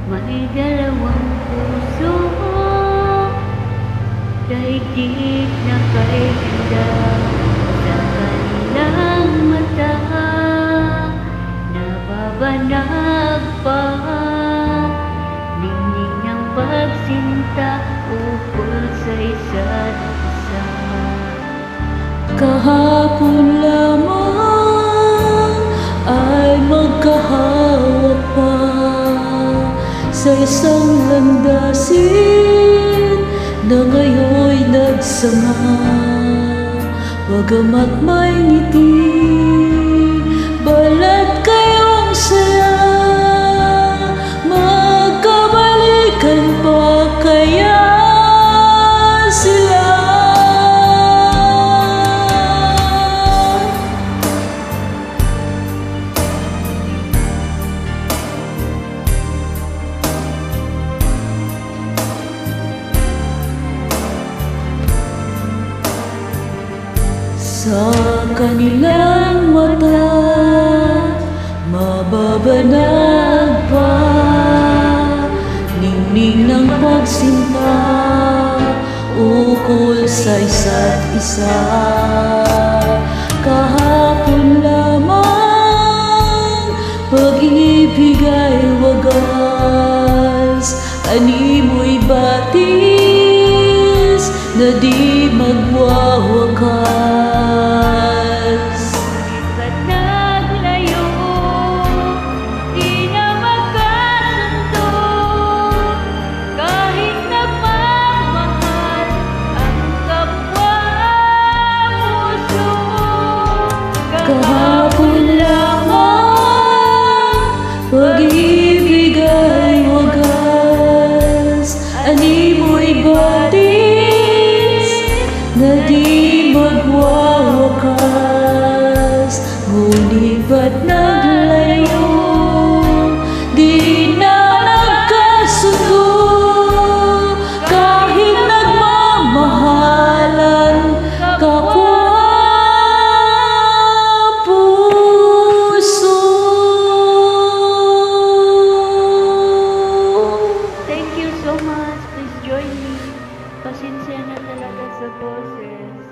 May dalawang puso, daigdig na kay ganda sa kanilang mata. Nababanag pa ningning ng pagsinta ukol sa isa't isa. Kahapon lamang ay magkahawak pa sa isang landasin na ngayon'y nagsama. Bagamat may ngiti, balat kayong saya, magkabalikan pa kaya sila? Sa kanilang mata, mababanag pa ningning ng pagsinta ukol sa isa't isa. Kahapon lamang pag-ibig ay wagas, animoy batis na di magwawakas. Ba't naglayo, di na magkasundo, kahit nagmamahal ang kapwa puso. Kahapon lamang pag-ibig ay wagas, animoy batis na di magwawakas. Ngunit ba't naglayo, di na nagkasundo, kahit nagmamahalan kapwa puso. Thank you so much. Please join me. Pasensya na talaga sa boses.